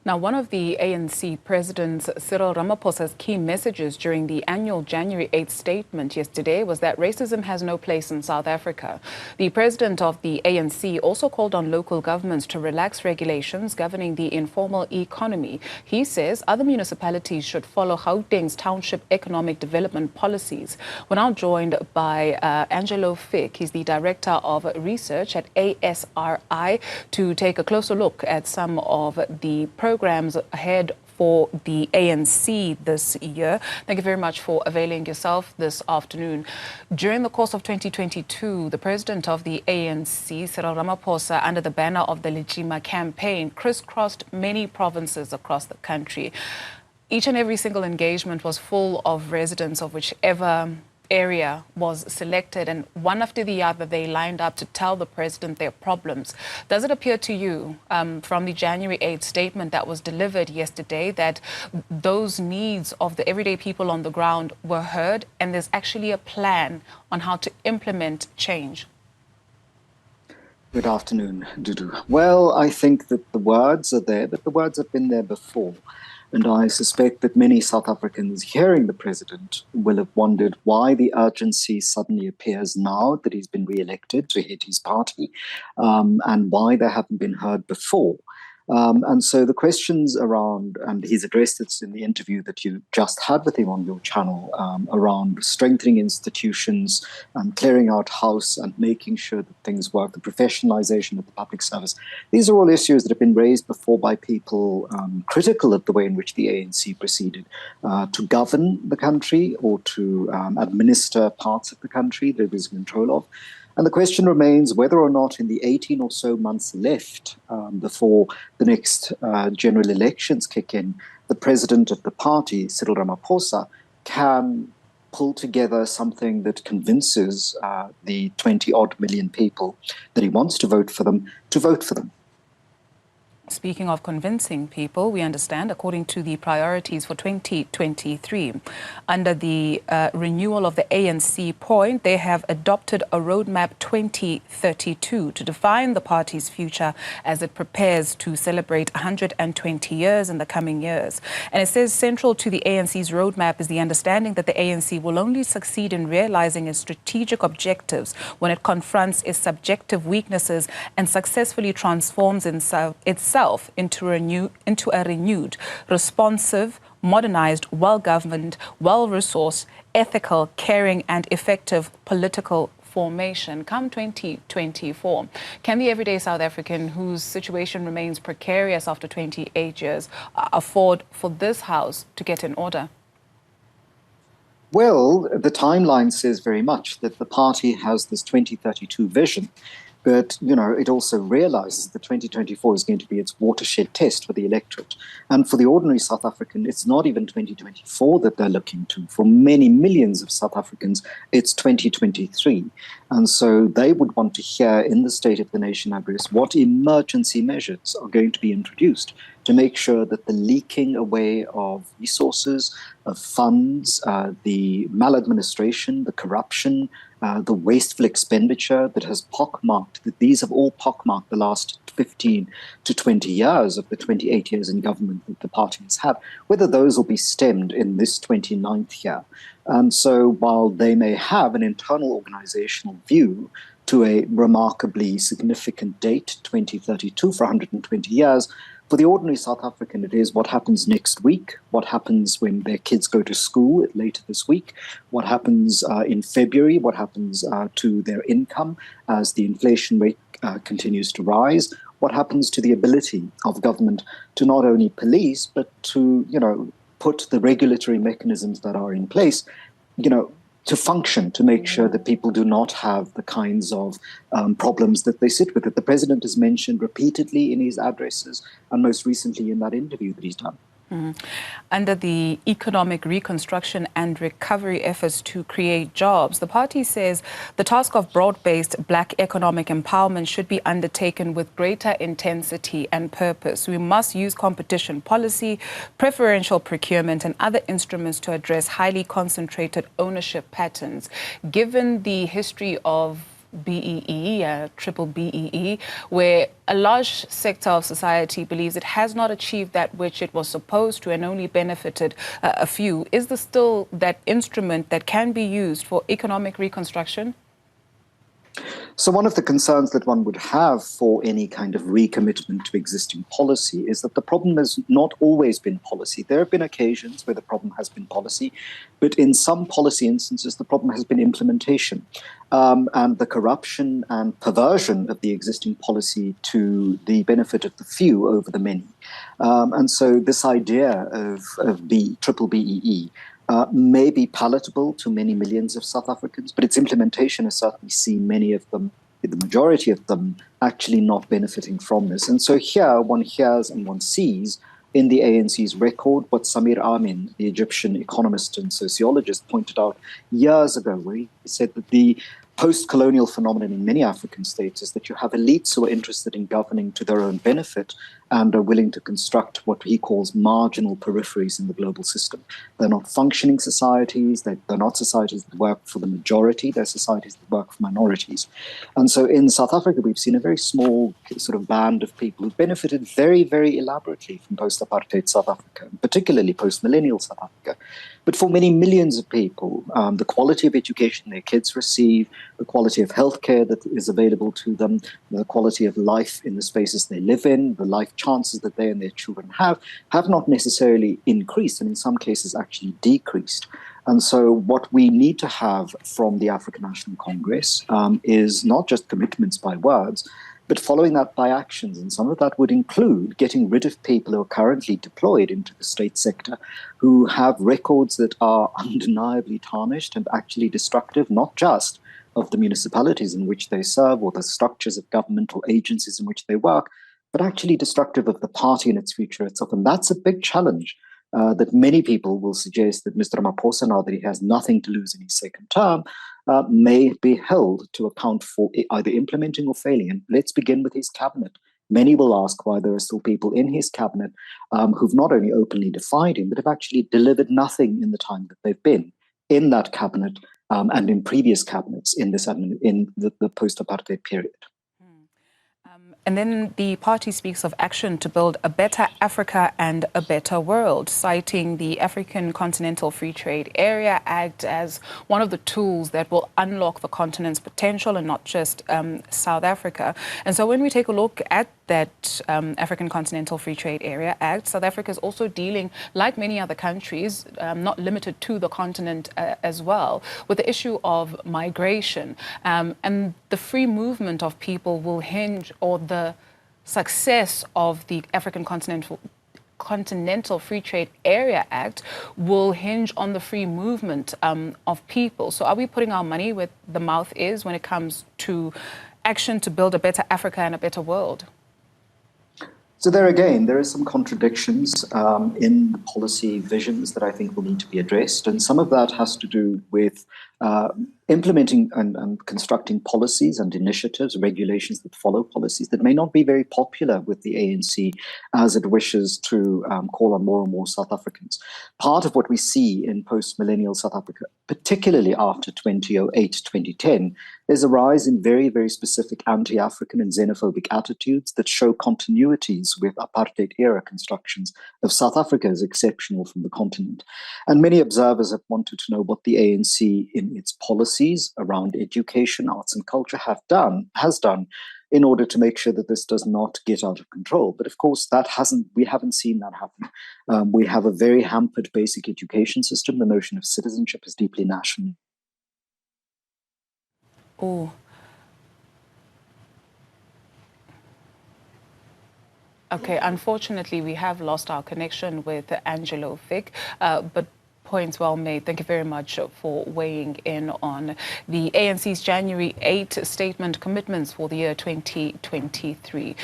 Now, one of the ANC President Cyril Ramaphosa's key messages during the annual January 8th statement yesterday was that racism has no place in South Africa. The president of the ANC also called on local governments to relax regulations governing the informal economy. He says other municipalities should follow Gauteng's township economic development policies. We're now joined by Angelo Fick. He's the director of research at ASRI to take a closer look at some of the programs ahead for the ANC this year. Thank you very much for availing yourself this afternoon. During the course of 2022, the president of the ANC, Cyril Ramaphosa, under the banner of the Lejima campaign, crisscrossed many provinces across the country. Each and every single engagement was full of residents of whichever area was selected, and one after the other they lined up to tell the president their problems. Does it appear to you from the January 8th statement that was delivered yesterday that those needs of the everyday people on the ground were heard and there's actually a plan on how to implement change? Good afternoon, Dudu. Well, I think that the words are there, but the words have been there before. And I suspect that many South Africans hearing the president will have wondered why the urgency suddenly appears now that he's been re-elected to head his party, and why they haven't been heard before. And so the questions around, and he's addressed it in the interview that you just had with him on your channel, around strengthening institutions and clearing out house and making sure that things work, the professionalization of the public service. These are all issues that have been raised before by people critical of the way in which the ANC proceeded to govern the country or to administer parts of the country that it was in control of. And the question remains whether or not in the 18 or so months left before the next general elections kick in, the president of the party, Cyril Ramaphosa, can pull together something that convinces the 20-odd million people that he wants to vote for them to vote for them. Speaking of convincing people, we understand, according to the priorities for 2023, under the renewal of the ANC point, they have adopted a roadmap 2032 to define the party's future as it prepares to celebrate 120 years in the coming years. And it says central to the ANC's roadmap is the understanding that the ANC will only succeed in realizing its strategic objectives when it confronts its subjective weaknesses and successfully transforms itself into a renewed, responsive, modernized, well-governed, well-resourced, ethical, caring and effective political formation. Come 2024, can the everyday South African whose situation remains precarious after 28 years afford for this house to get in order? Well, the timeline says very much that the party has this 2032 vision. But, you know, it also realizes that 2024 is going to be its watershed test for the electorate. And for the ordinary South African, it's not even 2024 that they're looking to. For many millions of South Africans, it's 2023. And so they would want to hear in the State of the Nation address what emergency measures are going to be introduced to make sure that the leaking away of resources, of funds, the maladministration, the corruption, the wasteful expenditure that has pockmarked, that these have all pockmarked the last 15 to 20 years of the 28 years in government that the party has had, whether those will be stemmed in this 29th year. And so while they may have an internal organizational view to a remarkably significant date, 2032, for 120 years, for the ordinary South African, it is what happens next week, what happens when their kids go to school later this week, what happens in February, what happens to their income as the inflation rate continues to rise, what happens to the ability of government to not only police, but to, you know, put the regulatory mechanisms that are in place, you know, to function, to make sure that people do not have the kinds of problems that they sit with. That the president has mentioned repeatedly in his addresses and most recently in that interview that he's done. Under the economic reconstruction and recovery efforts to create jobs, the party says the task of broad-based black economic empowerment should be undertaken with greater intensity and purpose. We must use competition policy, preferential procurement and other instruments to address highly concentrated ownership patterns. Given the history of BEE, triple BEE, where a large sector of society believes it has not achieved that which it was supposed to and only benefited a few. Is there still that instrument that can be used for economic reconstruction? So one of the concerns that one would have for any kind of recommitment to existing policy is that the problem has not always been policy. There have been occasions where the problem has been policy, but in some policy instances, the problem has been implementation. And the corruption and perversion of the existing policy to the benefit of the few over the many. And so this idea of triple BEE may be palatable to many millions of South Africans, but its implementation has certainly seen many of them, the majority of them, actually not benefiting from this. And so here one hears and one sees in the ANC's record what Samir Amin, the Egyptian economist and sociologist, pointed out years ago, where he said that the post-colonial phenomenon in many African states is that you have elites who are interested in governing to their own benefit and are willing to construct what he calls marginal peripheries in the global system. They're not functioning societies, they're not societies that work for the majority, they're societies that work for minorities. And so in South Africa, we've seen a very small sort of band of people who benefited very, very elaborately from post-apartheid South Africa, particularly post-millennial South Africa. But for many millions of people, the quality of education their kids receive, the quality of healthcare that is available to them, the quality of life in the spaces they live in, the life chances that they and their children have not necessarily increased, and in some cases actually decreased. And so what we need to have from the African National Congress is not just commitments by words, but following that by actions. And some of that would include getting rid of people who are currently deployed into the state sector, who have records that are undeniably tarnished and actually destructive, not just of the municipalities in which they serve or the structures of governmental agencies in which they work, but actually destructive of the party and its future itself. And that's a big challenge that many people will suggest that Mr. Ramaphosa, now that he has nothing to lose in his second term, may be held to account for either implementing or failing. And let's begin with his cabinet. Many will ask why there are still people in his cabinet who've not only openly defied him, but have actually delivered nothing in the time that they've been in that cabinet and in previous cabinets in the post-apartheid period. And then the party speaks of action to build a better Africa and a better world, citing the African Continental Free Trade Area Act as one of the tools that will unlock the continent's potential and not just South Africa. And so when we take a look at that African Continental Free Trade Area Act, South Africa is also dealing, like many other countries, not limited to the continent as well, with the issue of migration. And the free movement of people will hinge, or the success of the African Continental Free Trade Area Act will hinge on the free movement of people. So are we putting our money where the mouth is when it comes to action to build a better Africa and a better world? So there again, there are some contradictions in the policy visions that I think will need to be addressed. And some of that has to do with implementing and constructing policies and initiatives, regulations that follow policies that may not be very popular with the ANC as it wishes to call on more and more South Africans. Part of what we see in post-millennial South Africa, particularly after 2008, 2010, is a rise in very, very specific anti-African and xenophobic attitudes that show continuities with apartheid-era constructions of South Africa as exceptional from the continent. And many observers have wanted to know what the ANC in its policies around education, arts and culture has done in order to make sure that this does not get out of control. But of course, we haven't seen that happen. We have a very hampered basic education system. The notion of citizenship is deeply national. Oh. Okay, unfortunately, we have lost our connection with Angelo Fick, but points well made. Thank you very much for weighing in on the ANC's January 8 statement commitments for the year 2023.